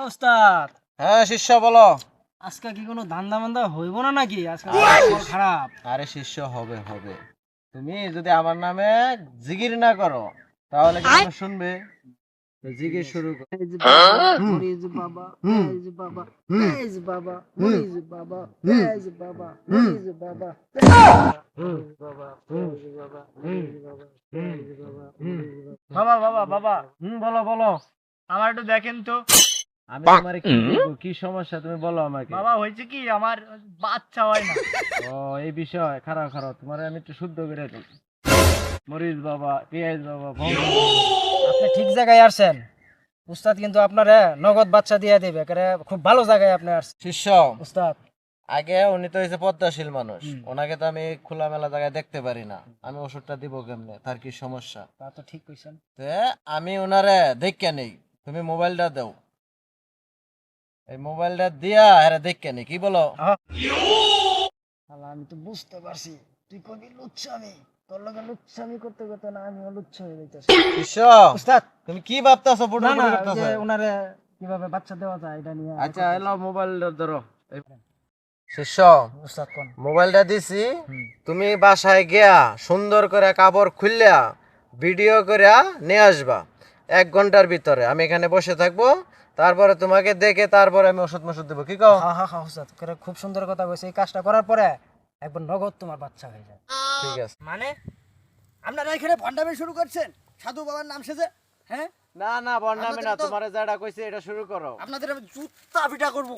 ওস্তাদ, হ্যাঁ শিষ্য বলো। আজকে কি কোনো ধান্দা মান্দা হইব না নাকি? আজকে বড় খারাপ। আরে শিষ্য হবে হবে, তুমি যদি আমার নামে জিগির না করো তাহলে কি মানুষ শুনবে? তো জিগির শুরু করো। এই যে বাবা, এই যে বাবা, এই যে বাবা, এই যে বাবা, এই যে বাবা, এই যে বাবা, এই যে বাবা, বাবা বাবা বাবা বলো বলো, আমার একটু দেখেন তো। আমি তোমার কি বলবো, কি সমস্যা তুমি বলো আমাকে। বাবা হয়েছে কি, আমার বাচ্চা হয় না। ও এই বিষয়, খারাপ খারাপ, তোমার আমি একটু শুদ্ধ করে দিই। মরিচ বাবা, পেঁয়াজ বাবা, আপনি ঠিক জায়গায় আসছেন। উস্তাদ কিন্তু আপনারে নগদ বাচ্চা দিয়ে দেবে, খুব ভালো জায়গায় আপনি আসছেন শিষ্য উস্তাদ। আগে উনি তো হয়েছে পদ্মাশীল মানুষ, ওনাকে তো আমি খোলামেলা জায়গায় দেখতে পারি না, আমি ওষুধটা দিব কেমনে, তার কি সমস্যা? তা তো ঠিক কইছেন। তে আমি ওনারে দেখে নেই, তুমি মোবাইলটা দাও, এই মোবাইলটা দিয়া আরে দেখে নেই, কি বলো? শালা, আমি তো বুঝতে পারছি তুই কবি লুচ্ছামি, তোর লগে লুচ্ছামি করতে করতে না আমি লুচ্ছ হয়ে যাইতেছি। শিষ্য উস্তাদ, তুমি কি ভাবতাছো? ফুটো না না, ফুটো ওই করতেছো? যে ওনারে কিভাবে বাচ্চা দেওয়া যায় এটা নিয়ে। আচ্ছা এলো মোবাইলটা ধরো। শিষ্য উস্তাদ কোন? মোবাইলটা দিছি, তুমি বাসায় গিয়া সুন্দর করে কাপড় খুললা ভিডিও করে নিয়ে আসবা 1 ঘন্টার ভিতরে। আমি এখানে বসে থাকবো, তারপরে তোমাকে দেখে তারপরে আমি ওষুধ মষুধ দেবো, কি কও? হ্যাঁ হ্যাঁ হ্যাঁ উস্তাদ, খুব সুন্দর কথা কইছে। এই কাজটা করার পরে একবার নগদ তোমার বাচ্চা হয়ে যায়। ঠিক আছে। মানে আপনারা এখানে ভণ্ডামি শুরু করছেন সাধু বাবার নাম সেজে? হ্যাঁ, না না বন্যামি না, আপনাদের তো- তোমার যেটা কইছে এটা শুরু করো। আপনাদের আমি জুতা পিটা করবো।